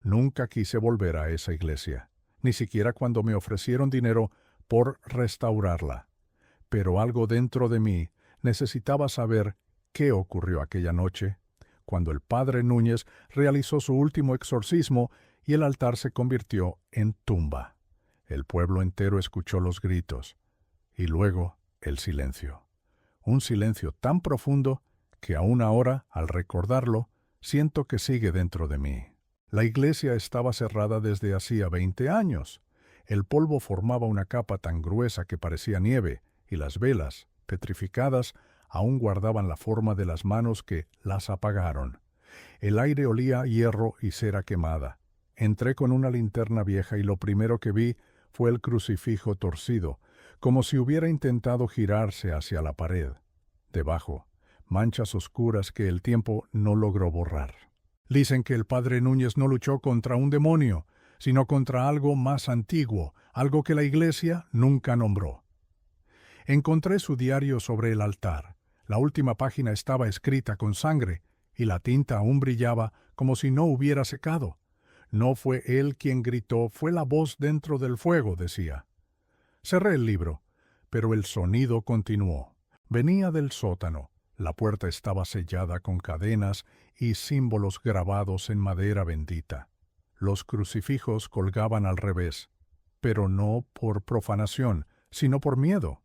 Nunca quise volver a esa iglesia, ni siquiera cuando me ofrecieron dinero por restaurarla. Pero algo dentro de mí necesitaba saber qué ocurrió aquella noche, cuando el padre Núñez realizó su último exorcismo y el altar se convirtió en tumba. El pueblo entero escuchó los gritos, y luego el silencio. Un silencio tan profundo que aún ahora, al recordarlo, siento que sigue dentro de mí. La iglesia estaba cerrada desde hacía 20 años. El polvo formaba una capa tan gruesa que parecía nieve, y las velas, petrificadas, aún guardaban la forma de las manos que las apagaron. El aire olía a hierro y cera quemada. Entré con una linterna vieja y lo primero que vi fue el crucifijo torcido, como si hubiera intentado girarse hacia la pared. Debajo, manchas oscuras que el tiempo no logró borrar. Dicen que el padre Núñez no luchó contra un demonio, sino contra algo más antiguo, algo que la iglesia nunca nombró. Encontré su diario sobre el altar. La última página estaba escrita con sangre, y la tinta aún brillaba como si no hubiera secado. No fue él quien gritó, fue la voz dentro del fuego, decía. Cerré el libro, pero el sonido continuó. Venía del sótano. La puerta estaba sellada con cadenas y símbolos grabados en madera bendita. Los crucifijos colgaban al revés, pero no por profanación, sino por miedo.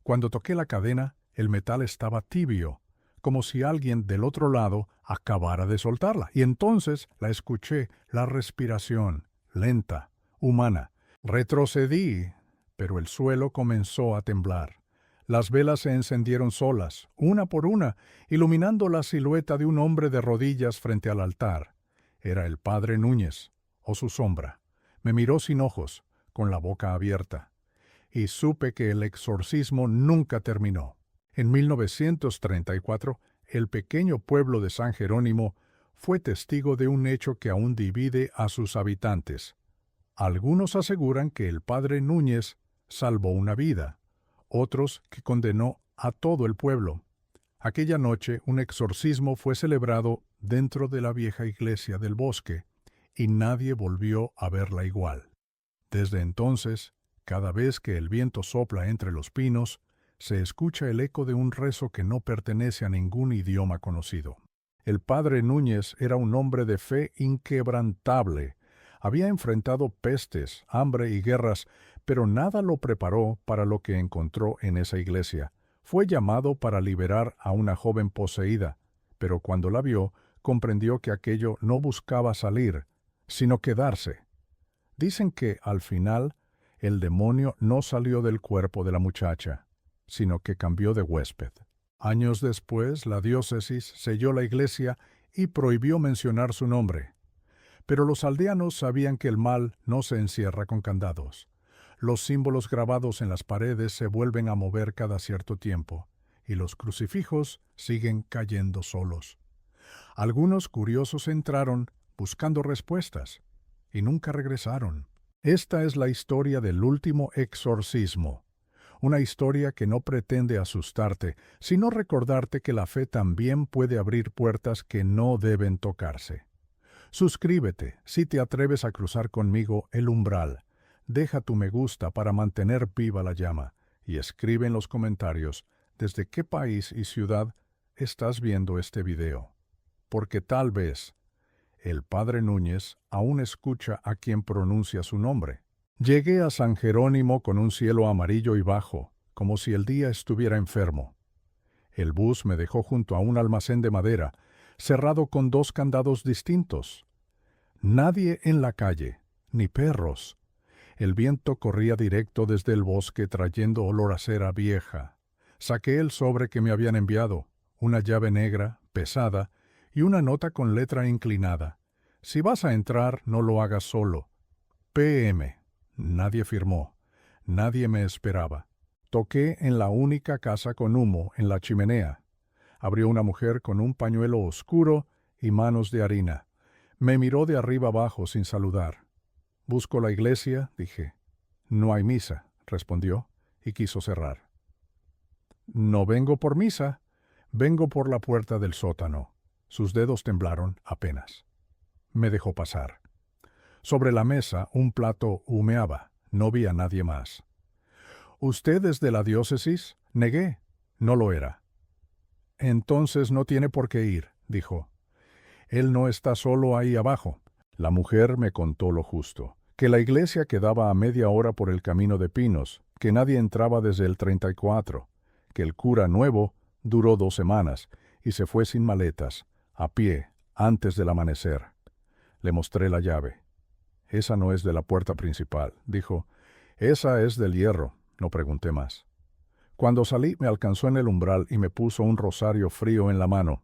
Cuando toqué la cadena, el metal estaba tibio, como si alguien del otro lado acabara de soltarla, y entonces la escuché, la respiración, lenta, humana. Retrocedí, pero el suelo comenzó a temblar. Las velas se encendieron solas, una por una, iluminando la silueta de un hombre de rodillas frente al altar. Era el padre Núñez, o su sombra. Me miró sin ojos, con la boca abierta, y supe que el exorcismo nunca terminó. En 1934, el pequeño pueblo de San Jerónimo fue testigo de un hecho que aún divide a sus habitantes. Algunos aseguran que el padre Núñez salvó una vida, otros que condenó a todo el pueblo. Aquella noche un exorcismo fue celebrado dentro de la vieja iglesia del bosque, y nadie volvió a verla igual. Desde entonces, cada vez que el viento sopla entre los pinos, se escucha el eco de un rezo que no pertenece a ningún idioma conocido. El padre Núñez era un hombre de fe inquebrantable. Había enfrentado pestes, hambre y guerras, pero nada lo preparó para lo que encontró en esa iglesia. Fue llamado para liberar a una joven poseída, pero cuando la vio, comprendió que aquello no buscaba salir, sino quedarse. Dicen que, al final, el demonio no salió del cuerpo de la muchacha, sino que cambió de huésped. Años después, la diócesis selló la iglesia y prohibió mencionar su nombre. Pero los aldeanos sabían que el mal no se encierra con candados. Los símbolos grabados en las paredes se vuelven a mover cada cierto tiempo, y los crucifijos siguen cayendo solos. Algunos curiosos entraron buscando respuestas, y nunca regresaron. Esta es la historia del último exorcismo. Una historia que no pretende asustarte, sino recordarte que la fe también puede abrir puertas que no deben tocarse. Suscríbete si te atreves a cruzar conmigo el umbral. Deja tu me gusta para mantener viva la llama y escribe en los comentarios desde qué país y ciudad estás viendo este video. Porque tal vez el padre Núñez aún escucha a quien pronuncia su nombre. Llegué a San Jerónimo con un cielo amarillo y bajo, como si el día estuviera enfermo. El bus me dejó junto a un almacén de madera, cerrado con 2 candados distintos. Nadie en la calle, ni perros. El viento corría directo desde el bosque trayendo olor a cera vieja. Saqué el sobre que me habían enviado, una llave negra, pesada, y una nota con letra inclinada. Si vas a entrar, no lo hagas solo. PM. Nadie firmó. Nadie me esperaba. Toqué en la única casa con humo en la chimenea. Abrió una mujer con un pañuelo oscuro y manos de harina. Me miró de arriba abajo sin saludar. «Busco la iglesia», dije. «No hay misa», respondió, y quiso cerrar. «No vengo por misa, vengo por la puerta del sótano». Sus dedos temblaron apenas. Me dejó pasar. Sobre la mesa un plato humeaba. No vi a nadie más. ¿Usted es de la diócesis? Negué. No lo era. Entonces no tiene por qué ir, dijo. Él no está solo ahí abajo. La mujer me contó lo justo, que la iglesia quedaba a media hora por el camino de Pinos, que nadie entraba desde el 34, que el cura nuevo duró 2 semanas y se fue sin maletas, a pie, antes del amanecer. Le mostré la llave. Esa no es de la puerta principal, dijo. Esa es del hierro. No pregunté más. Cuando salí me alcanzó en el umbral y me puso un rosario frío en la mano.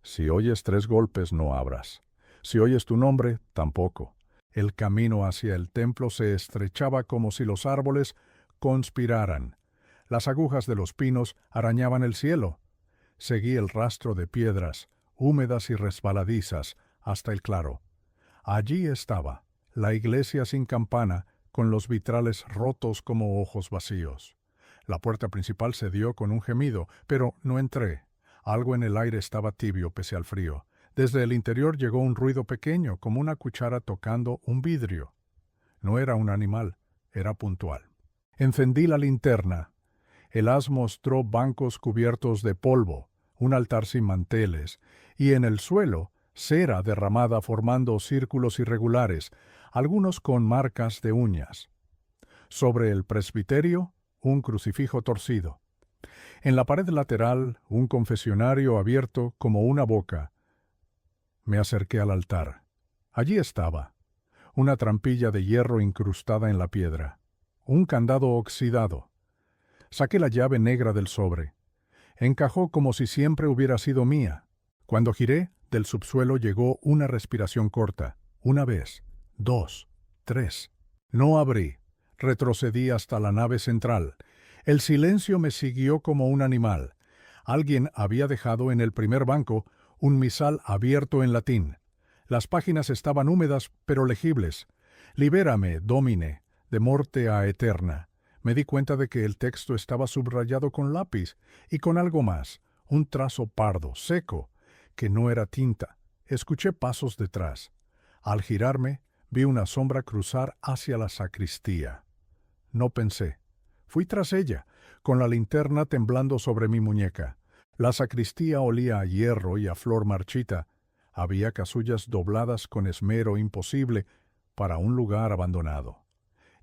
Si oyes 3 golpes, no abras. Si oyes tu nombre, tampoco. El camino hacia el templo se estrechaba como si los árboles conspiraran. Las agujas de los pinos arañaban el cielo. Seguí el rastro de piedras, húmedas y resbaladizas, hasta el claro. Allí estaba, la iglesia sin campana, con los vitrales rotos como ojos vacíos. La puerta principal cedió con un gemido, pero no entré. Algo en el aire estaba tibio pese al frío. Desde el interior llegó un ruido pequeño, como una cuchara tocando un vidrio. No era un animal, era puntual. Encendí la linterna. El haz mostró bancos cubiertos de polvo, un altar sin manteles, y en el suelo, cera derramada formando círculos irregulares, algunos con marcas de uñas. Sobre el presbiterio, un crucifijo torcido. En la pared lateral, un confesionario abierto como una boca. Me acerqué al altar. Allí estaba, una trampilla de hierro incrustada en la piedra, un candado oxidado. Saqué la llave negra del sobre. Encajó como si siempre hubiera sido mía. Cuando giré, del subsuelo llegó una respiración corta. 1 vez, 2, 3. No abrí. Retrocedí hasta la nave central. El silencio me siguió como un animal. Alguien había dejado en el primer banco un misal abierto en latín. Las páginas estaban húmedas pero legibles. Libérame, Domine, de morte a eterna. Me di cuenta de que el texto estaba subrayado con lápiz y con algo más, un trazo pardo, seco, que no era tinta. Escuché pasos detrás. Al girarme, vi una sombra cruzar hacia la sacristía. No pensé. Fui tras ella, con la linterna temblando sobre mi muñeca. La sacristía olía a hierro y a flor marchita. Había casullas dobladas con esmero imposible para un lugar abandonado.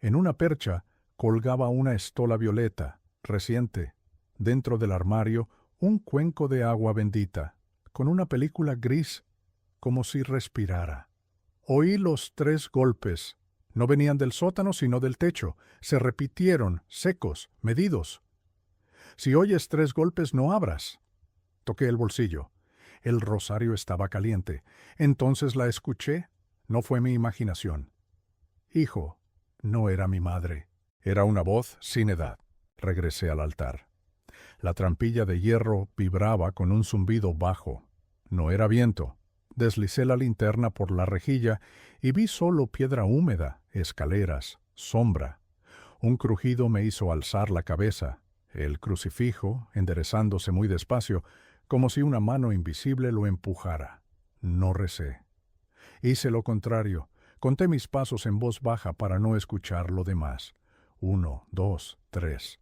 En una percha colgaba una estola violeta, reciente. Dentro del armario, un cuenco de agua bendita, con una película gris, como si respirara. Oí los 3 golpes. No venían del sótano, sino del techo. Se repitieron, secos, medidos. Si oyes 3 golpes, no abras. Toqué el bolsillo. El rosario estaba caliente. Entonces la escuché. No fue mi imaginación. Hijo, no era mi madre. Era una voz sin edad. Regresé al altar. La trampilla de hierro vibraba con un zumbido bajo. No era viento. Deslicé la linterna por la rejilla y vi solo piedra húmeda, escaleras, sombra. Un crujido me hizo alzar la cabeza. El crucifijo, enderezándose muy despacio, como si una mano invisible lo empujara. No recé. Hice lo contrario. Conté mis pasos en voz baja para no escuchar lo demás. 1, 2, 3.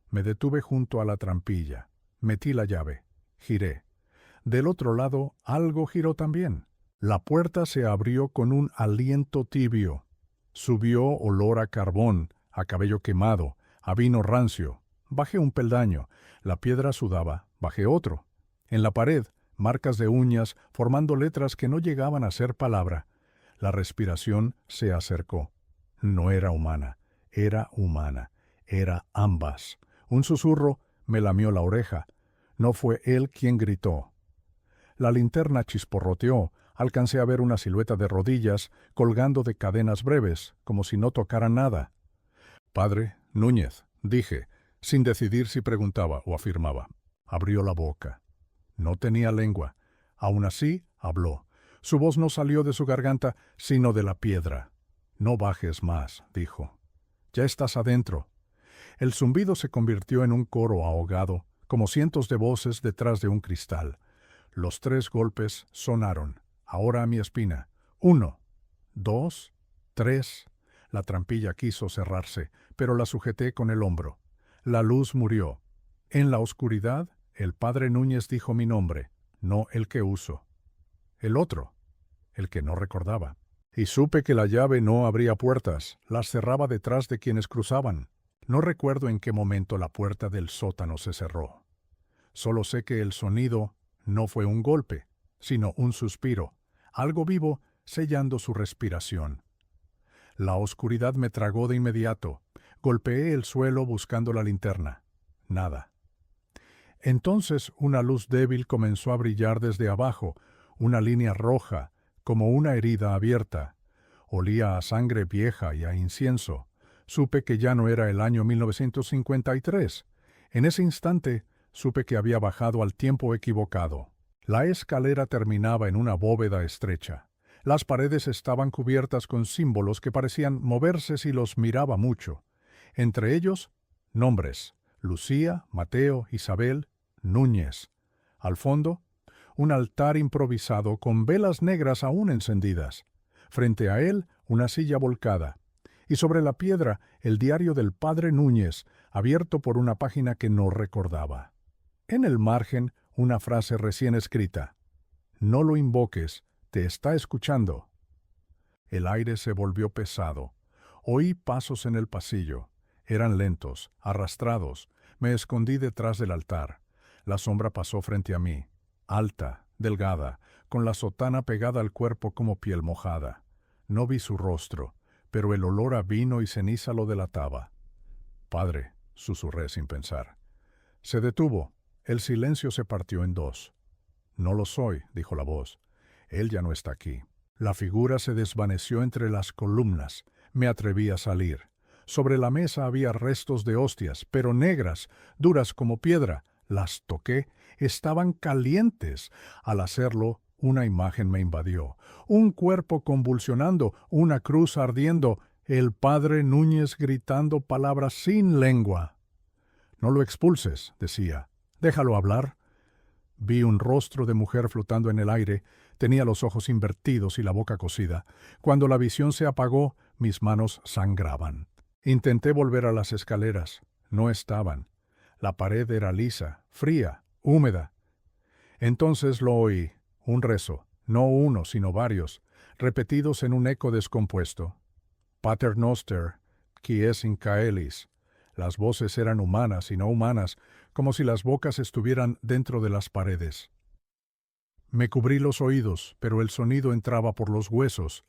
Me detuve junto a la trampilla. Metí la llave. Giré. Del otro lado, algo giró también. La puerta se abrió con un aliento tibio. Subió olor a carbón, a cabello quemado, a vino rancio. Bajé un peldaño. La piedra sudaba. Bajé otro. En la pared, marcas de uñas formando letras que no llegaban a ser palabra. La respiración se acercó. No era humana. Era humana. Era ambas. Un susurro me lamió la oreja. No fue él quien gritó. La linterna chisporroteó. Alcancé a ver una silueta de rodillas, colgando de cadenas breves, como si no tocara nada. Padre Núñez, dije, sin decidir si preguntaba o afirmaba. Abrió la boca. No tenía lengua. Aún así, habló. Su voz no salió de su garganta, sino de la piedra. No bajes más, dijo. Ya estás adentro. El zumbido se convirtió en un coro ahogado, como cientos de voces detrás de un cristal. Los 3 golpes sonaron, ahora a mi espina. 1, 2, 3. La trampilla quiso cerrarse, pero la sujeté con el hombro. La luz murió. En la oscuridad, el padre Núñez dijo mi nombre, no el que uso. El otro, el que no recordaba. Y supe que la llave no abría puertas, las cerraba detrás de quienes cruzaban. No recuerdo en qué momento la puerta del sótano se cerró. Solo sé que el sonido no fue un golpe, sino un suspiro, algo vivo sellando su respiración. La oscuridad me tragó de inmediato. Golpeé el suelo buscando la linterna. Nada. Entonces una luz débil comenzó a brillar desde abajo, una línea roja, como una herida abierta. Olía a sangre vieja y a incienso. Supe que ya no era el año 1953. En ese instante, supe que había bajado al tiempo equivocado. La escalera terminaba en una bóveda estrecha. Las paredes estaban cubiertas con símbolos que parecían moverse si los miraba mucho. Entre ellos, nombres: Lucía, Mateo, Isabel, Núñez. Al fondo, un altar improvisado con velas negras aún encendidas. Frente a él, una silla volcada. Y sobre la piedra, el diario del padre Núñez, abierto por una página que no recordaba. En el margen, una frase recién escrita: «No lo invoques, te está escuchando». El aire se volvió pesado. Oí pasos en el pasillo. Eran lentos, arrastrados. Me escondí detrás del altar. La sombra pasó frente a mí, alta, delgada, con la sotana pegada al cuerpo como piel mojada. No vi su rostro, pero el olor a vino y ceniza lo delataba. «Padre», susurré sin pensar. Se detuvo. El silencio se partió en dos. «No lo soy», dijo la voz. «Él ya no está aquí». La figura se desvaneció entre las columnas. Me atreví a salir. Sobre la mesa había restos de hostias, pero negras, duras como piedra. Las toqué. Estaban calientes. Al hacerlo, una imagen me invadió. Un cuerpo convulsionando, una cruz ardiendo, el padre Núñez gritando palabras sin lengua. «No lo expulses», decía. «Déjalo hablar». Vi un rostro de mujer flotando en el aire. Tenía los ojos invertidos y la boca cosida. Cuando la visión se apagó, mis manos sangraban. Intenté volver a las escaleras. No estaban. La pared era lisa, fría, húmeda. Entonces lo oí, un rezo, no uno, sino varios, repetidos en un eco descompuesto. «Pater noster, qui es in caelis». Las voces eran humanas y no humanas, como si las bocas estuvieran dentro de las paredes. Me cubrí los oídos, pero el sonido entraba por los huesos.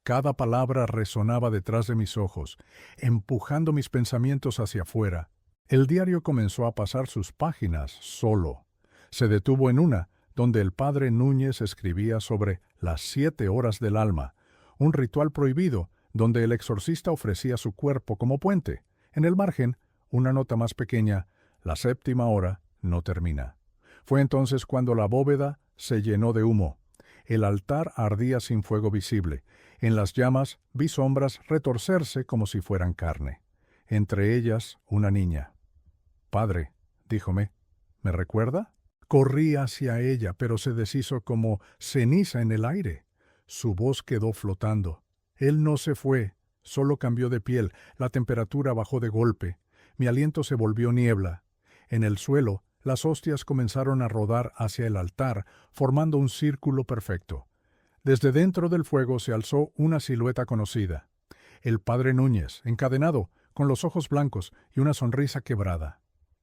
Cada palabra resonaba detrás de mis ojos, empujando mis pensamientos hacia afuera. El diario comenzó a pasar sus páginas solo. Se detuvo en una, donde el padre Núñez escribía sobre las 7 horas del alma, un ritual prohibido, donde el exorcista ofrecía su cuerpo como puente. En el margen, una nota más pequeña: la 7ª hora no termina. Fue entonces cuando la bóveda se llenó de humo. El altar ardía sin fuego visible. En las llamas vi sombras retorcerse como si fueran carne. Entre ellas, una niña. «Padre», díjome, «¿me recuerda?». Corrí hacia ella, pero se deshizo como ceniza en el aire. Su voz quedó flotando. Él no se fue, solo cambió de piel. La temperatura bajó de golpe. Mi aliento se volvió niebla. En el suelo, las hostias comenzaron a rodar hacia el altar, formando un círculo perfecto. Desde dentro del fuego se alzó una silueta conocida. El padre Núñez, encadenado, con los ojos blancos y una sonrisa quebrada.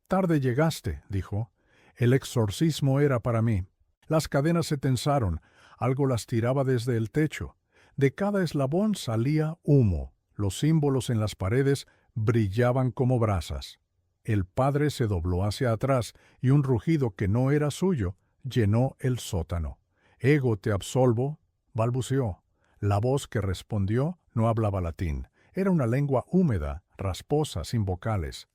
«Tarde llegaste», dijo. «El exorcismo era para mí». Las cadenas se tensaron. Algo las tiraba desde el techo. De cada eslabón salía humo. Los símbolos en las paredes brillaban como brasas. El padre se dobló hacia atrás y un rugido que no era suyo llenó el sótano. «Ego te absolvo», balbuceó. La voz que respondió no hablaba latín. Era una lengua húmeda, rasposa, sin vocales.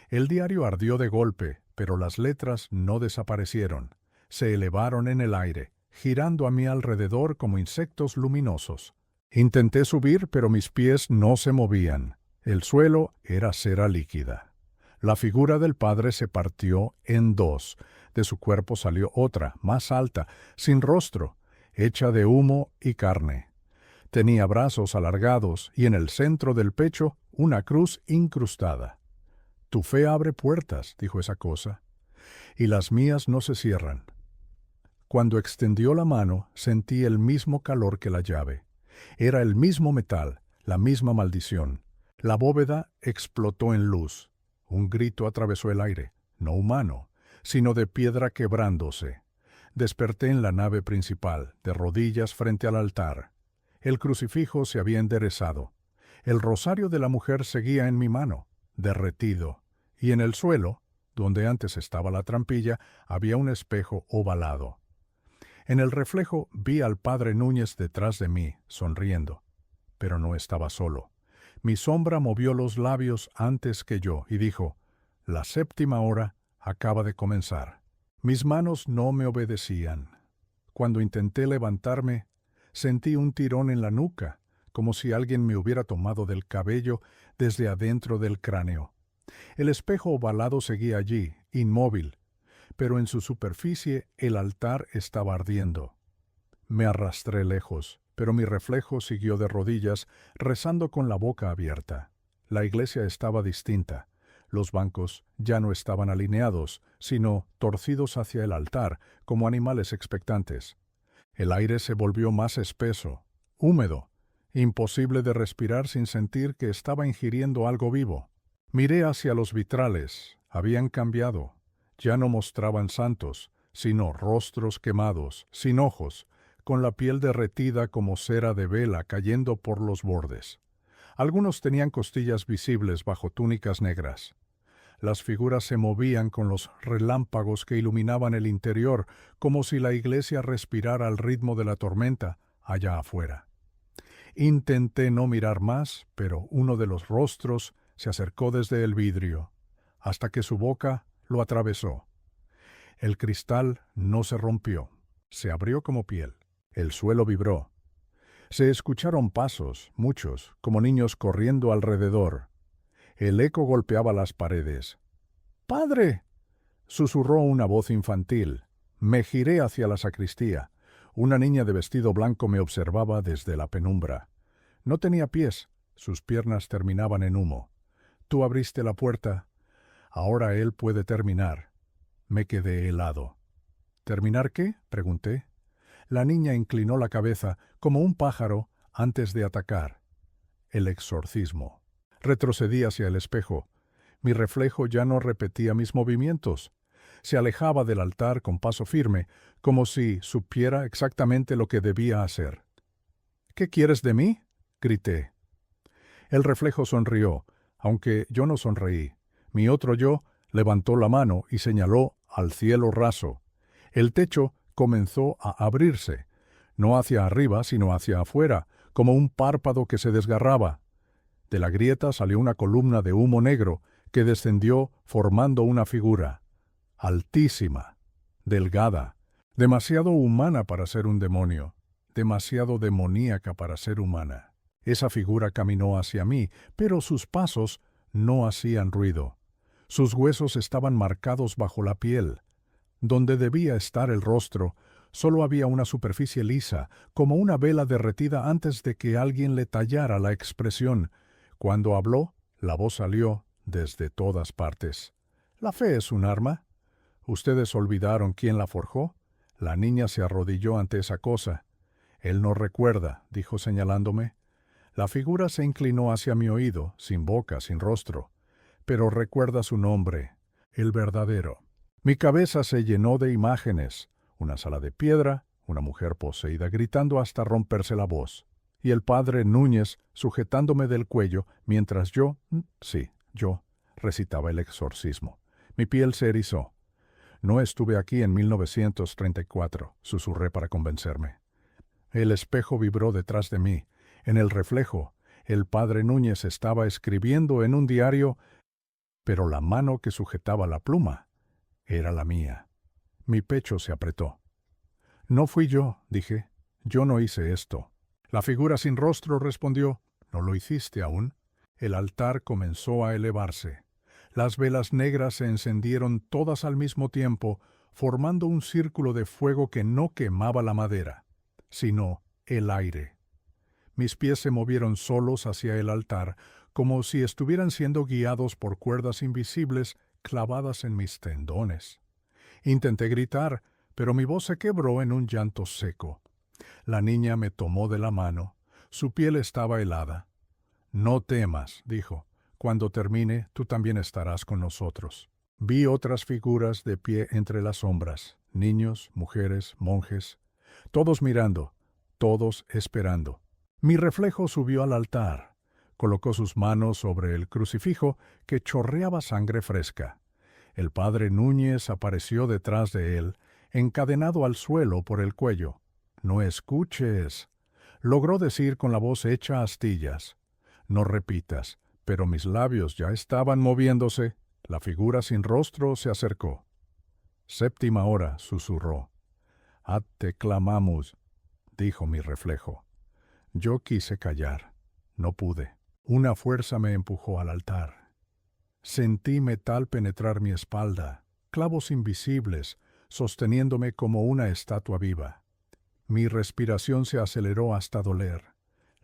El diario ardió de golpe, pero las letras no desaparecieron. Se elevaron en el aire, girando a mi alrededor como insectos luminosos. Intenté subir, pero mis pies no se movían. El suelo era cera líquida. La figura del padre se partió en dos. De su cuerpo salió otra, más alta, sin rostro, hecha de humo y carne. Tenía brazos alargados y en el centro del pecho una cruz incrustada. «Tu fe abre puertas», dijo esa cosa, «y las mías no se cierran». Cuando extendió la mano, sentí el mismo calor que la llave. Era el mismo metal, la misma maldición. La bóveda explotó en luz. Un grito atravesó el aire, no humano, sino de piedra quebrándose. Desperté en la nave principal, de rodillas frente al altar. El crucifijo se había enderezado. El rosario de la mujer seguía en mi mano, derretido, y en el suelo, donde antes estaba la trampilla, había un espejo ovalado. En el reflejo vi al padre Núñez detrás de mí, sonriendo. Pero no estaba solo. Mi sombra movió los labios antes que yo y dijo: «La séptima hora acaba de comenzar». Mis manos no me obedecían. Cuando intenté levantarme, sentí un tirón en la nuca, como si alguien me hubiera tomado del cabello desde adentro del cráneo. El espejo ovalado seguía allí, inmóvil, pero en su superficie el altar estaba ardiendo. Me arrastré lejos, pero mi reflejo siguió de rodillas, rezando con la boca abierta. La iglesia estaba distinta. Los bancos ya no estaban alineados, sino torcidos hacia el altar, como animales expectantes. El aire se volvió más espeso, húmedo, imposible de respirar sin sentir que estaba ingiriendo algo vivo. Miré hacia los vitrales. Habían cambiado. Ya no mostraban santos, sino rostros quemados, sin ojos, con la piel derretida como cera de vela cayendo por los bordes. Algunos tenían costillas visibles bajo túnicas negras. Las figuras se movían con los relámpagos que iluminaban el interior, como si la iglesia respirara al ritmo de la tormenta allá afuera. Intenté no mirar más, pero uno de los rostros se acercó desde el vidrio, hasta que su boca lo atravesó. El cristal no se rompió, se abrió como piel. El suelo vibró. Se escucharon pasos, muchos, como niños corriendo alrededor. El eco golpeaba las paredes. «¡Padre!», susurró una voz infantil. Me giré hacia la sacristía. Una niña de vestido blanco me observaba desde la penumbra. No tenía pies, sus piernas terminaban en humo. «Tú abriste la puerta. Ahora él puede terminar». Me quedé helado. «¿Terminar qué?», pregunté. La niña inclinó la cabeza, como un pájaro, antes de atacar. «El exorcismo». Retrocedí hacia el espejo. Mi reflejo ya no repetía mis movimientos. Se alejaba del altar con paso firme, como si supiera exactamente lo que debía hacer. «¿Qué quieres de mí?», grité. El reflejo sonrió, aunque yo no sonreí. Mi otro yo levantó la mano y señaló al cielo raso. El techo comenzó a abrirse, no hacia arriba, sino hacia afuera, como un párpado que se desgarraba. De la grieta salió una columna de humo negro que descendió formando una figura. Altísima, delgada, demasiado humana para ser un demonio, demasiado demoníaca para ser humana. Esa figura caminó hacia mí, pero sus pasos no hacían ruido. Sus huesos estaban marcados bajo la piel. Donde debía estar el rostro, solo había una superficie lisa, como una vela derretida antes de que alguien le tallara la expresión. Cuando habló, la voz salió desde todas partes. «La fe es un arma. ¿Ustedes olvidaron quién la forjó?». La niña se arrodilló ante esa cosa. «Él no recuerda», dijo señalándome. La figura se inclinó hacia mi oído, sin boca, sin rostro. «Pero recuerda su nombre, el verdadero». Mi cabeza se llenó de imágenes, una sala de piedra, una mujer poseída gritando hasta romperse la voz, y el padre Núñez sujetándome del cuello mientras yo recitaba el exorcismo. Mi piel se erizó. «No estuve aquí en 1934», susurré para convencerme. El espejo vibró detrás de mí. En el reflejo, el padre Núñez estaba escribiendo en un diario, pero la mano que sujetaba la pluma era la mía. Mi pecho se apretó. «No fui yo», dije. «Yo no hice esto». La figura sin rostro respondió: «¿No lo hiciste aún?». El altar comenzó a elevarse. Las velas negras se encendieron todas al mismo tiempo, formando un círculo de fuego que no quemaba la madera, sino el aire. Mis pies se movieron solos hacia el altar, como si estuvieran siendo guiados por cuerdas invisibles clavadas en mis tendones. Intenté gritar, pero mi voz se quebró en un llanto seco. La niña me tomó de la mano. Su piel estaba helada. «No temas», dijo. «Cuando termine, tú también estarás con nosotros». Vi otras figuras de pie entre las sombras, niños, mujeres, monjes, todos mirando, todos esperando. Mi reflejo subió al altar, colocó sus manos sobre el crucifijo que chorreaba sangre fresca. El padre Núñez apareció detrás de él, encadenado al suelo por el cuello. «No escuches», logró decir con la voz hecha astillas. «No repitas», pero mis labios ya estaban moviéndose. La figura sin rostro se acercó. «Séptima hora», susurró. «Ad te clamamos», dijo mi reflejo. Yo quise callar. No pude. Una fuerza me empujó al altar. Sentí metal penetrar mi espalda, clavos invisibles, sosteniéndome como una estatua viva. Mi respiración se aceleró hasta doler.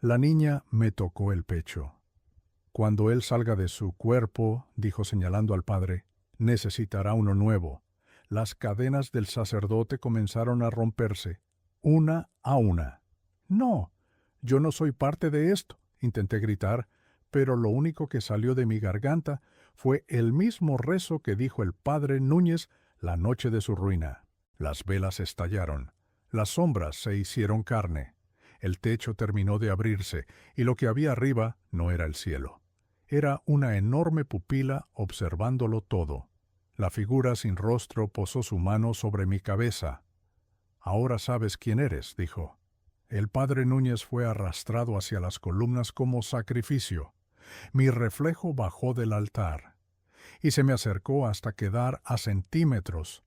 La niña me tocó el pecho. «Cuando él salga de su cuerpo», dijo señalando al padre, «necesitará uno nuevo». Las cadenas del sacerdote comenzaron a romperse, una a una. «No, yo no soy parte de esto», intenté gritar, pero lo único que salió de mi garganta fue el mismo rezo que dijo el padre Núñez la noche de su ruina. Las velas estallaron, las sombras se hicieron carne, el techo terminó de abrirse y lo que había arriba no era el cielo. Era una enorme pupila observándolo todo. La figura sin rostro posó su mano sobre mi cabeza. «Ahora sabes quién eres», dijo. El padre Núñez fue arrastrado hacia las columnas como sacrificio. Mi reflejo bajó del altar y se me acercó hasta quedar a centímetros.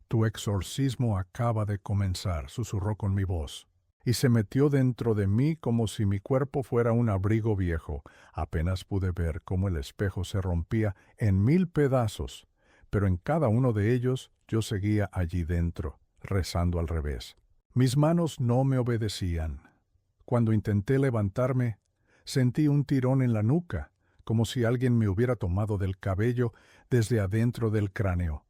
«Tu exorcismo acaba de comenzar», susurró con mi voz, y se metió dentro de mí como si mi cuerpo fuera un abrigo viejo. Apenas pude ver cómo el espejo se rompía en 1000 pedazos, pero en cada uno de ellos yo seguía allí dentro, rezando al revés. Mis manos no me obedecían. Cuando intenté levantarme, sentí un tirón en la nuca, como si alguien me hubiera tomado del cabello desde adentro del cráneo.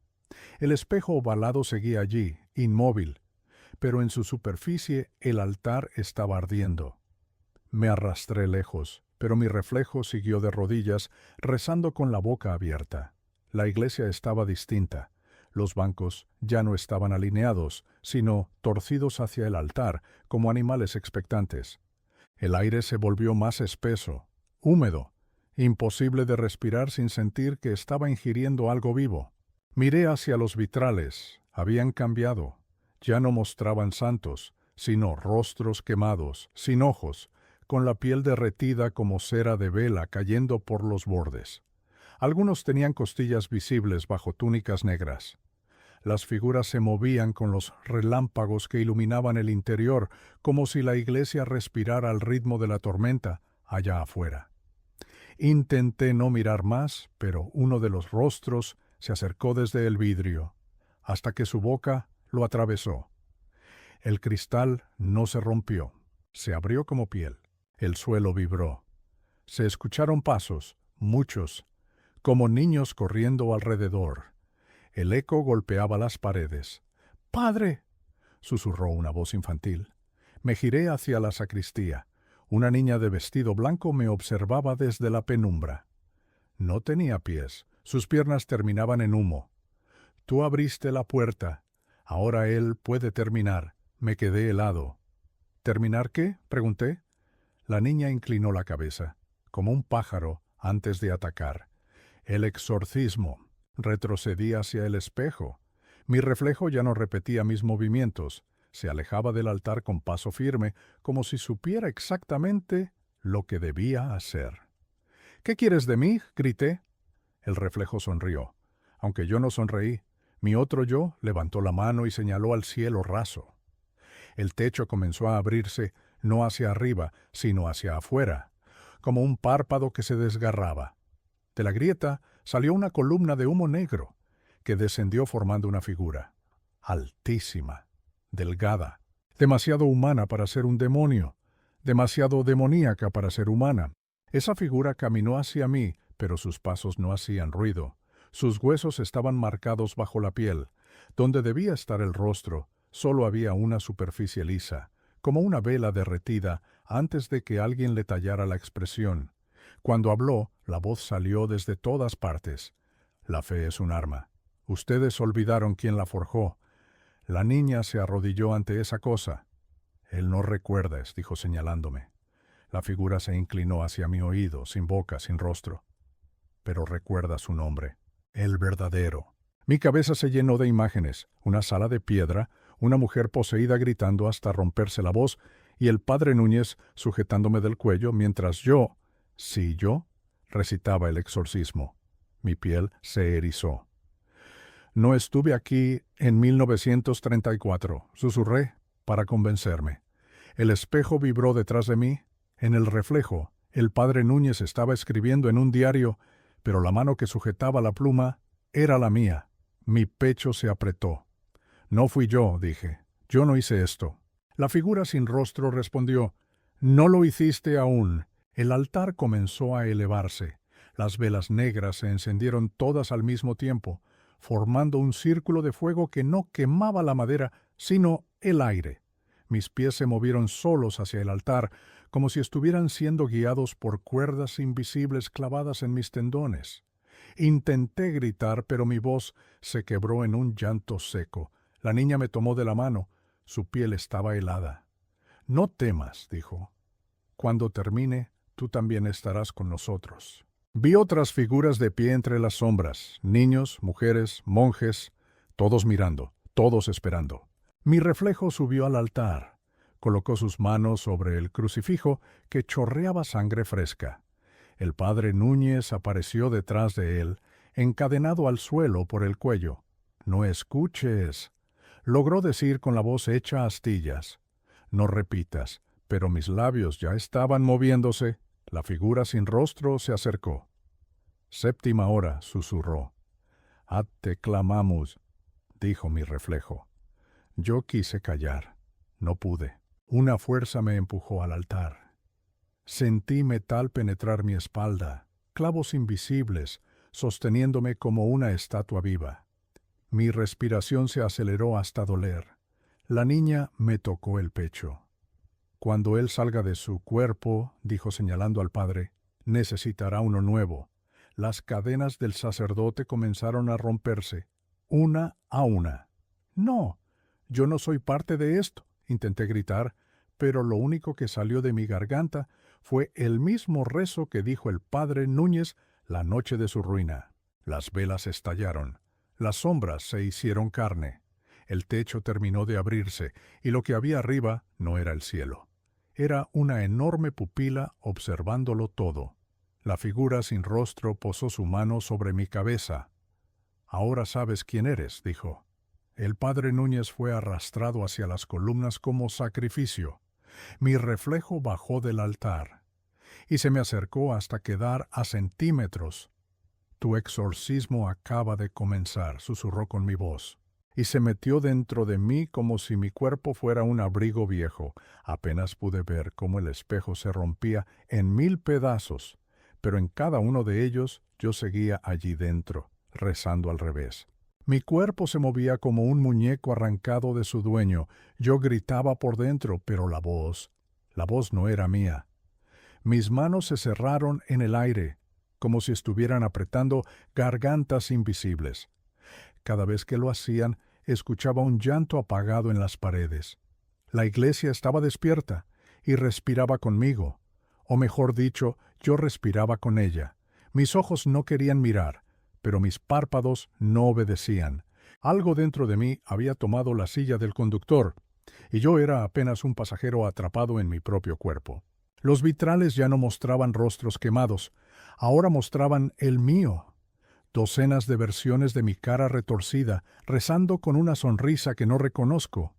El espejo ovalado seguía allí, inmóvil, pero en su superficie el altar estaba ardiendo. Me arrastré lejos, pero mi reflejo siguió de rodillas, rezando con la boca abierta. La iglesia estaba distinta. Los bancos ya no estaban alineados, sino torcidos hacia el altar, como animales expectantes. El aire se volvió más espeso, húmedo, imposible de respirar sin sentir que estaba ingiriendo algo vivo. Miré hacia los vitrales. Habían cambiado. Ya no mostraban santos, sino rostros quemados, sin ojos, con la piel derretida como cera de vela cayendo por los bordes. Algunos tenían costillas visibles bajo túnicas negras. Las figuras se movían con los relámpagos que iluminaban el interior, como si la iglesia respirara al ritmo de la tormenta allá afuera. Intenté no mirar más, pero uno de los rostros se acercó desde el vidrio, hasta que su boca lo atravesó. El cristal no se rompió, se abrió como piel. El suelo vibró. Se escucharon pasos, muchos, como niños corriendo alrededor. El eco golpeaba las paredes. «¡Padre!», susurró una voz infantil. Me giré hacia la sacristía. Una niña de vestido blanco me observaba desde la penumbra. No tenía pies, sus piernas terminaban en humo. «Tú abriste la puerta. Ahora él puede terminar». Me quedé helado. «¿Terminar qué?», pregunté. La niña inclinó la cabeza, como un pájaro antes de atacar. «El exorcismo». Retrocedí hacia el espejo. Mi reflejo ya no repetía mis movimientos. Se alejaba del altar con paso firme, como si supiera exactamente lo que debía hacer. «¿Qué quieres de mí?», grité. El reflejo sonrió. Aunque yo no sonreí, mi otro yo levantó la mano y señaló al cielo raso. El techo comenzó a abrirse, no hacia arriba, sino hacia afuera, como un párpado que se desgarraba. De la grieta salió una columna de humo negro, que descendió formando una figura, altísima, delgada, demasiado humana para ser un demonio, demasiado demoníaca para ser humana. Esa figura caminó hacia mí, pero sus pasos no hacían ruido. Sus huesos estaban marcados bajo la piel. Donde debía estar el rostro, solo había una superficie lisa, como una vela derretida antes de que alguien le tallara la expresión. Cuando habló, la voz salió desde todas partes. La fe es un arma. Ustedes olvidaron quién la forjó. La niña se arrodilló ante esa cosa. Él no recuerdas, dijo señalándome. La figura se inclinó hacia mi oído, sin boca, sin rostro. Pero recuerda su nombre. El verdadero. Mi cabeza se llenó de imágenes, una sala de piedra, una mujer poseída gritando hasta romperse la voz, y el padre Núñez sujetándome del cuello mientras yo, sí yo, recitaba el exorcismo. Mi piel se erizó. No estuve aquí en 1934, susurré para convencerme. El espejo vibró detrás de mí. En el reflejo, el padre Núñez estaba escribiendo en un diario, pero la mano que sujetaba la pluma era la mía. Mi pecho se apretó. No fui yo, dije. Yo no hice esto. La figura sin rostro respondió, no lo hiciste aún. El altar comenzó a elevarse. Las velas negras se encendieron todas al mismo tiempo, formando un círculo de fuego que no quemaba la madera, sino el aire. Mis pies se movieron solos hacia el altar, como si estuvieran siendo guiados por cuerdas invisibles clavadas en mis tendones. Intenté gritar, pero mi voz se quebró en un llanto seco. La niña me tomó de la mano. Su piel estaba helada. No temas, dijo. Cuando termine, tú también estarás con nosotros. Vi otras figuras de pie entre las sombras, niños, mujeres, monjes, todos mirando, todos esperando. Mi reflejo subió al altar. Colocó sus manos sobre el crucifijo que chorreaba sangre fresca. El padre Núñez apareció detrás de él, encadenado al suelo por el cuello. «No escuches», logró decir con la voz hecha astillas. «No repitas», pero mis labios ya estaban moviéndose. La figura sin rostro se acercó. «Séptima hora», susurró. «Ad te clamamos», dijo mi reflejo. Yo quise callar. No pude. Una fuerza me empujó al altar. Sentí metal penetrar mi espalda, clavos invisibles, sosteniéndome como una estatua viva. Mi respiración se aceleró hasta doler. La niña me tocó el pecho. «Cuando él salga de su cuerpo», dijo señalando al padre, «necesitará uno nuevo». Las cadenas del sacerdote comenzaron a romperse, una a una. «No, yo no soy parte de esto», intenté gritar, pero lo único que salió de mi garganta fue el mismo rezo que dijo el padre Núñez la noche de su ruina. Las velas estallaron, las sombras se hicieron carne, el techo terminó de abrirse y lo que había arriba no era el cielo. Era una enorme pupila observándolo todo. La figura sin rostro posó su mano sobre mi cabeza. «Ahora sabes quién eres», dijo. El padre Núñez fue arrastrado hacia las columnas como sacrificio. Mi reflejo bajó del altar y se me acercó hasta quedar a centímetros. «Tu exorcismo acaba de comenzar», susurró con mi voz, y se metió dentro de mí como si mi cuerpo fuera un abrigo viejo. Apenas pude ver cómo el espejo se rompía en 1000 pedazos, pero en cada uno de ellos yo seguía allí dentro, rezando al revés. Mi cuerpo se movía como un muñeco arrancado de su dueño. Yo gritaba por dentro, pero la voz no era mía. Mis manos se cerraron en el aire, como si estuvieran apretando gargantas invisibles. Cada vez que lo hacían, escuchaba un llanto apagado en las paredes. La iglesia estaba despierta y respiraba conmigo, o mejor dicho, yo respiraba con ella. Mis ojos no querían mirar, pero mis párpados no obedecían. Algo dentro de mí había tomado la silla del conductor, y yo era apenas un pasajero atrapado en mi propio cuerpo. Los vitrales ya no mostraban rostros quemados, ahora mostraban el mío. Docenas de versiones de mi cara retorcida, rezando con una sonrisa que no reconozco.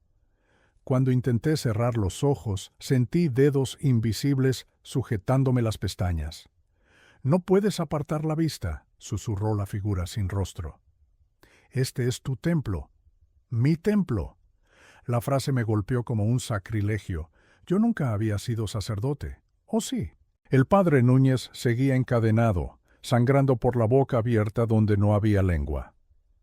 Cuando intenté cerrar los ojos, sentí dedos invisibles sujetándome las pestañas. «No puedes apartar la vista», susurró la figura sin rostro. «Este es tu templo, mi templo». La frase me golpeó como un sacrilegio. Yo nunca había sido sacerdote. ¿O sí? El padre Núñez seguía encadenado, sangrando por la boca abierta donde no había lengua.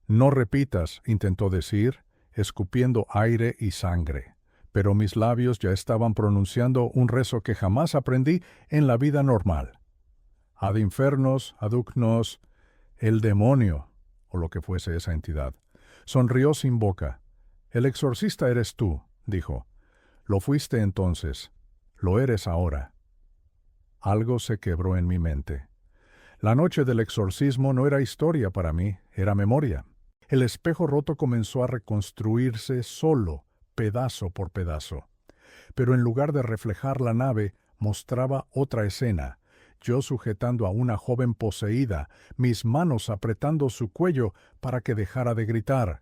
No repitas, intentó decir, escupiendo aire y sangre. Pero mis labios ya estaban pronunciando un rezo que jamás aprendí en la vida normal. Ad infernos, aduc nos, el demonio, o lo que fuese esa entidad. Sonrió sin boca. El exorcista eres tú, dijo. Lo fuiste entonces. Lo eres ahora. Algo se quebró en mi mente. La noche del exorcismo no era historia para mí, era memoria. El espejo roto comenzó a reconstruirse solo, pedazo por pedazo. Pero en lugar de reflejar la nave, mostraba otra escena. Yo sujetando a una joven poseída, mis manos apretando su cuello para que dejara de gritar.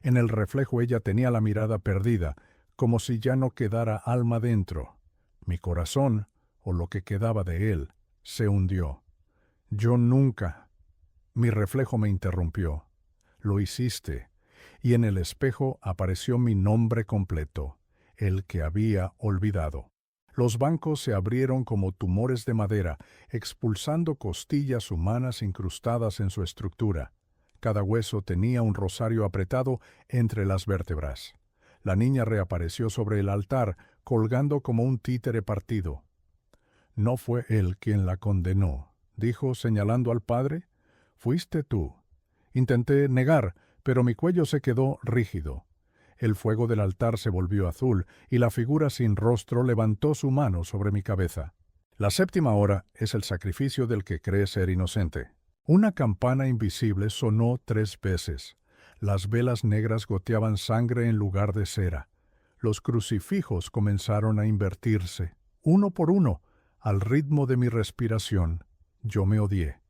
En el reflejo ella tenía la mirada perdida, como si ya no quedara alma dentro. Mi corazón, o lo que quedaba de él, se hundió. Yo nunca. Mi reflejo me interrumpió. Lo hiciste, y en el espejo apareció mi nombre completo, el que había olvidado. Los bancos se abrieron como tumores de madera, expulsando costillas humanas incrustadas en su estructura. Cada hueso tenía un rosario apretado entre las vértebras. La niña reapareció sobre el altar, colgando como un títere partido. No fue él quien la condenó, dijo señalando al padre. Fuiste tú. Intenté negar, pero mi cuello se quedó rígido. El fuego del altar se volvió azul y la figura sin rostro levantó su mano sobre mi cabeza. La séptima hora es el sacrificio del que cree ser inocente. Una campana invisible sonó 3 veces. Las velas negras goteaban sangre en lugar de cera. Los crucifijos comenzaron a invertirse, uno por uno, al ritmo de mi respiración. Yo me odié.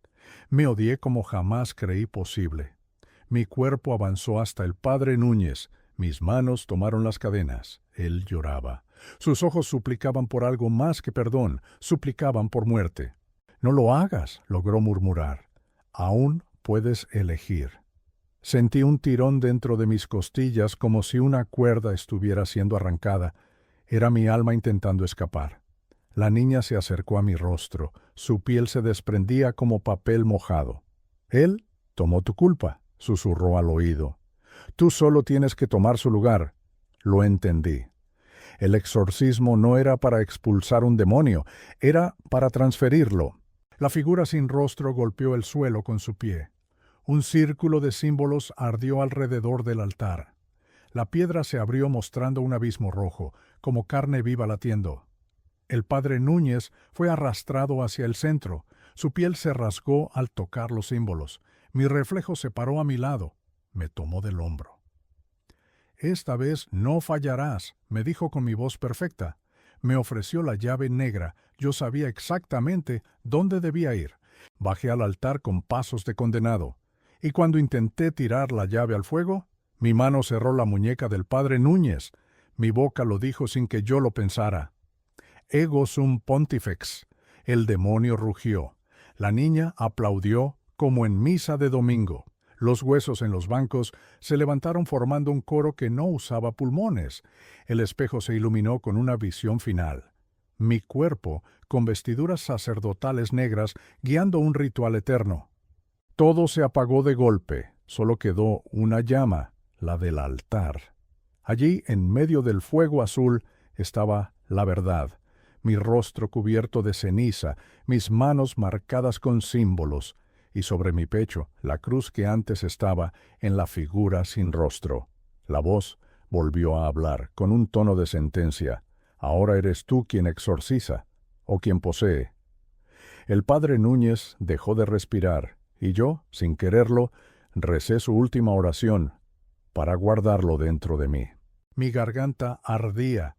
Me odié como jamás creí posible. Mi cuerpo avanzó hasta el padre Núñez. Mis manos tomaron las cadenas. Él lloraba. Sus ojos suplicaban por algo más que perdón, suplicaban por muerte. No lo hagas, logró murmurar. Aún puedes elegir. Sentí un tirón dentro de mis costillas como si una cuerda estuviera siendo arrancada. Era mi alma intentando escapar. La niña se acercó a mi rostro. Su piel se desprendía como papel mojado. Él tomó tu culpa, susurró al oído. Tú solo tienes que tomar su lugar. Lo entendí. El exorcismo no era para expulsar un demonio, era para transferirlo. La figura sin rostro golpeó el suelo con su pie. Un círculo de símbolos ardió alrededor del altar. La piedra se abrió mostrando un abismo rojo, como carne viva latiendo. El padre Núñez fue arrastrado hacia el centro. Su piel se rasgó al tocar los símbolos. Mi reflejo se paró a mi lado. Me tomó del hombro. Esta vez no fallarás, me dijo con mi voz perfecta. Me ofreció la llave negra. Yo sabía exactamente dónde debía ir. Bajé al altar con pasos de condenado. Y cuando intenté tirar la llave al fuego, mi mano cerró la muñeca del padre Núñez. Mi boca lo dijo sin que yo lo pensara. Ego sum pontifex. El demonio rugió. La niña aplaudió como en misa de domingo. Los huesos en los bancos se levantaron formando un coro que no usaba pulmones. El espejo se iluminó con una visión final. Mi cuerpo, con vestiduras sacerdotales negras, guiando un ritual eterno. Todo se apagó de golpe. Solo quedó una llama, la del altar. Allí, en medio del fuego azul, estaba la verdad. Mi rostro cubierto de ceniza, mis manos marcadas con símbolos, y sobre mi pecho la cruz que antes estaba en la figura sin rostro. La voz volvió a hablar con un tono de sentencia. Ahora eres tú quien exorciza, o quien posee. El padre Núñez dejó de respirar, y yo, sin quererlo, recé su última oración para guardarlo dentro de mí. Mi garganta ardía.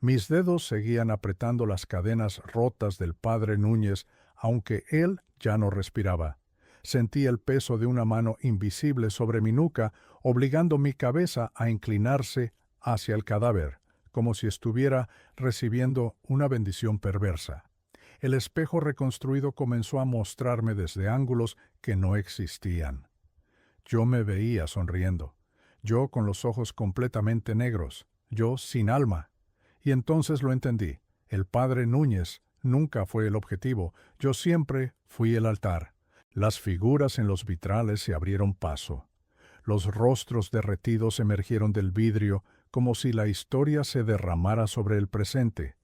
Mis dedos seguían apretando las cadenas rotas del padre Núñez, aunque él ya no respiraba. Sentí el peso de una mano invisible sobre mi nuca, obligando mi cabeza a inclinarse hacia el cadáver, como si estuviera recibiendo una bendición perversa. El espejo reconstruido comenzó a mostrarme desde ángulos que no existían. Yo me veía sonriendo, yo con los ojos completamente negros, yo sin alma, Y entonces lo entendí. El padre Núñez nunca fue el objetivo, yo siempre fui el altar. Las figuras en los vitrales se abrieron paso. Los rostros derretidos emergieron del vidrio como si la historia se derramara sobre el presente.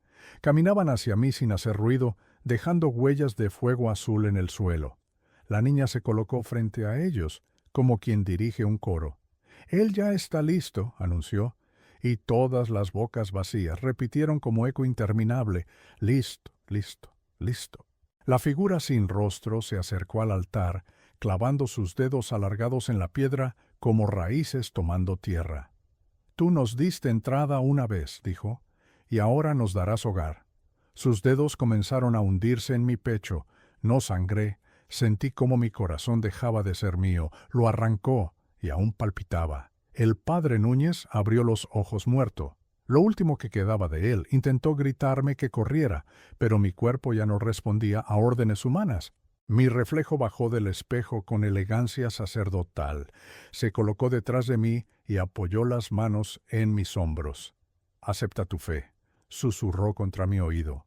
Caminaban hacia mí sin hacer ruido, dejando huellas de fuego azul en el suelo. La niña se colocó frente a ellos, como quien dirige un coro. «Él ya está listo», anunció, y todas las bocas vacías repitieron como eco interminable: «Listo, listo, listo». La figura sin rostro se acercó al altar, clavando sus dedos alargados en la piedra como raíces tomando tierra. «Tú nos diste entrada una vez», dijo, «y ahora nos darás hogar». Sus dedos comenzaron a hundirse en mi pecho. No sangré. Sentí cómo mi corazón dejaba de ser mío. Lo arrancó y aún palpitaba. El padre Núñez abrió los ojos muerto. Lo último que quedaba de él. Intentó gritarme que corriera, pero mi cuerpo ya no respondía a órdenes humanas. Mi reflejo bajó del espejo con elegancia sacerdotal. Se colocó detrás de mí y apoyó las manos en mis hombros. «Acepta tu fe», susurró contra mi oído.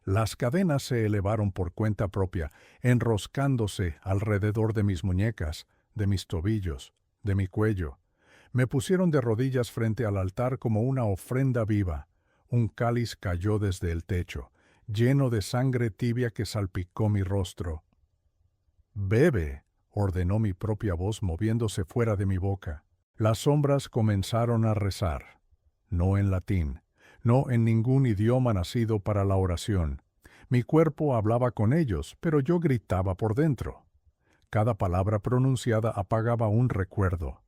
Las cadenas se elevaron por cuenta propia, enroscándose alrededor de mis muñecas, de mis tobillos, de mi cuello. Me pusieron de rodillas frente al altar como una ofrenda viva. Un cáliz cayó desde el techo, lleno de sangre tibia que salpicó mi rostro. «Bebe», ordenó mi propia voz moviéndose fuera de mi boca. Las sombras comenzaron a rezar. No en latín, no en ningún idioma nacido para la oración. Mi cuerpo hablaba con ellos, pero yo gritaba por dentro. Cada palabra pronunciada apagaba un recuerdo.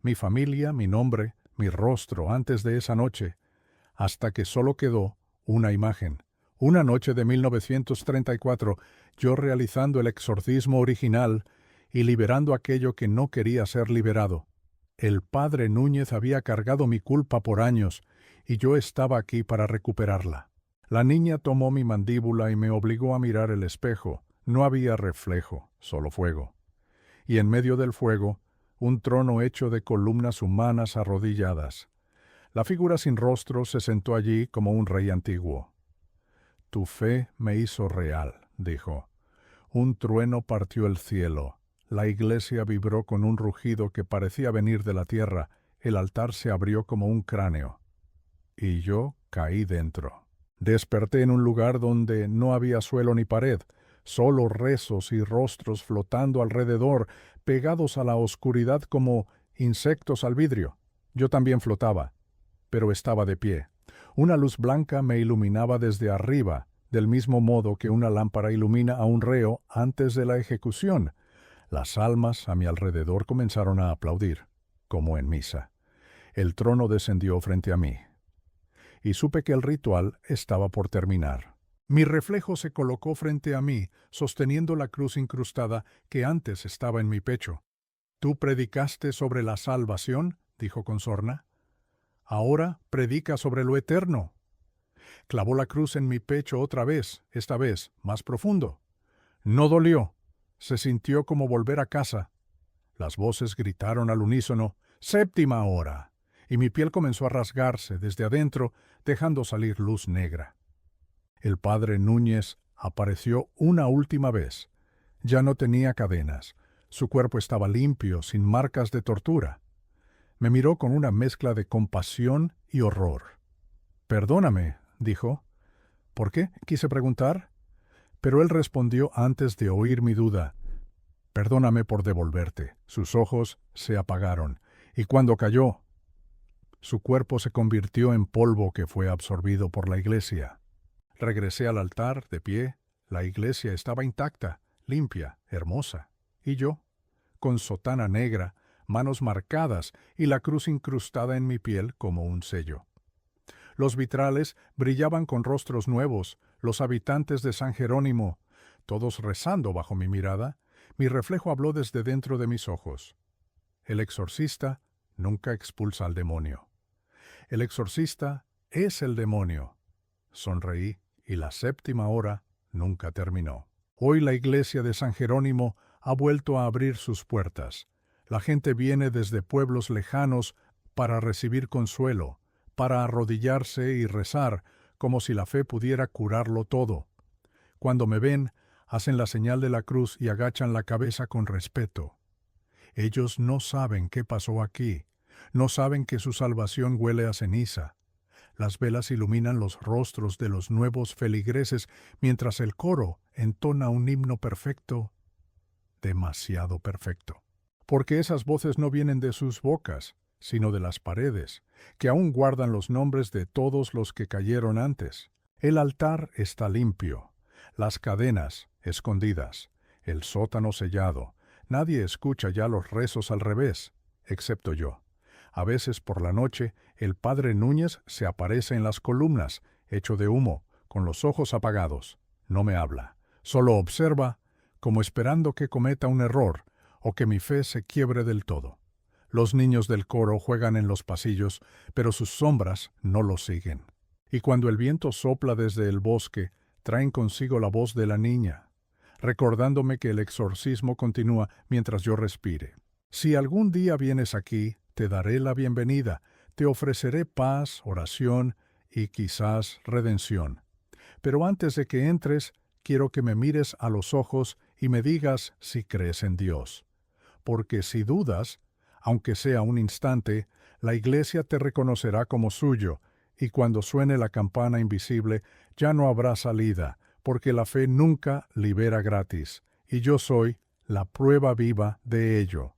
Mi familia, mi nombre, mi rostro antes de esa noche, hasta que solo quedó una imagen. Una noche de 1934, yo realizando el exorcismo original y liberando aquello que no quería ser liberado. El padre Núñez había cargado mi culpa por años, y yo estaba aquí para recuperarla. La niña tomó mi mandíbula y me obligó a mirar el espejo. No había reflejo, solo fuego. Y en medio del fuego, un trono hecho de columnas humanas arrodilladas. La figura sin rostro se sentó allí como un rey antiguo. «Tu fe me hizo real», dijo. Un trueno partió el cielo. La iglesia vibró con un rugido que parecía venir de la tierra. El altar se abrió como un cráneo. Y yo caí dentro. Desperté en un lugar donde no había suelo ni pared, solo rezos y rostros flotando alrededor, pegados a la oscuridad como insectos al vidrio. Yo también flotaba, pero estaba de pie. Una luz blanca me iluminaba desde arriba, del mismo modo que una lámpara ilumina a un reo antes de la ejecución. Las almas a mi alrededor comenzaron a aplaudir, como en misa. El trono descendió frente a mí, y supe que el ritual estaba por terminar. Mi reflejo se colocó frente a mí, sosteniendo la cruz incrustada que antes estaba en mi pecho. «¿Tú predicaste sobre la salvación?», dijo con sorna. «Ahora predica sobre lo eterno». Clavó la cruz en mi pecho otra vez, esta vez más profundo. No dolió. Se sintió como volver a casa. Las voces gritaron al unísono: «¡Séptima hora!», y mi piel comenzó a rasgarse desde adentro, dejando salir luz negra. El padre Núñez apareció una última vez. Ya no tenía cadenas. Su cuerpo estaba limpio, sin marcas de tortura. Me miró con una mezcla de compasión y horror. «Perdóname», dijo. «¿Por qué?», quise preguntar. Pero él respondió antes de oír mi duda: «Perdóname por devolverte». Sus ojos se apagaron, y cuando cayó, su cuerpo se convirtió en polvo que fue absorbido por la iglesia. Regresé al altar, de pie. La iglesia estaba intacta, limpia, hermosa. Y yo, con sotana negra, manos marcadas y la cruz incrustada en mi piel como un sello. Los vitrales brillaban con rostros nuevos, los habitantes de San Jerónimo, todos rezando bajo mi mirada. Mi reflejo habló desde dentro de mis ojos. El exorcista nunca expulsa al demonio. El exorcista es el demonio. Sonreí, y la séptima hora nunca terminó. Hoy la iglesia de San Jerónimo ha vuelto a abrir sus puertas. La gente viene desde pueblos lejanos para recibir consuelo, para arrodillarse y rezar, como si la fe pudiera curarlo todo. Cuando me ven, hacen la señal de la cruz y agachan la cabeza con respeto. Ellos no saben qué pasó aquí, no saben que su salvación huele a ceniza. Las velas iluminan los rostros de los nuevos feligreses mientras el coro entona un himno perfecto, demasiado perfecto. Porque esas voces no vienen de sus bocas, sino de las paredes, que aún guardan los nombres de todos los que cayeron antes. El altar está limpio, las cadenas escondidas, el sótano sellado. Nadie escucha ya los rezos al revés, excepto yo. A veces por la noche el padre Núñez se aparece en las columnas, hecho de humo, con los ojos apagados. No me habla, solo observa, como esperando que cometa un error o que mi fe se quiebre del todo. Los niños del coro juegan en los pasillos, pero sus sombras no los siguen. Y cuando el viento sopla desde el bosque, traen consigo la voz de la niña, recordándome que el exorcismo continúa mientras yo respire. Si algún día vienes aquí, te daré la bienvenida, te ofreceré paz, oración y quizás redención. Pero antes de que entres, quiero que me mires a los ojos y me digas si crees en Dios. Porque si dudas, aunque sea un instante, la Iglesia te reconocerá como suyo, y cuando suene la campana invisible, ya no habrá salida, porque la fe nunca libera gratis, y yo soy la prueba viva de ello.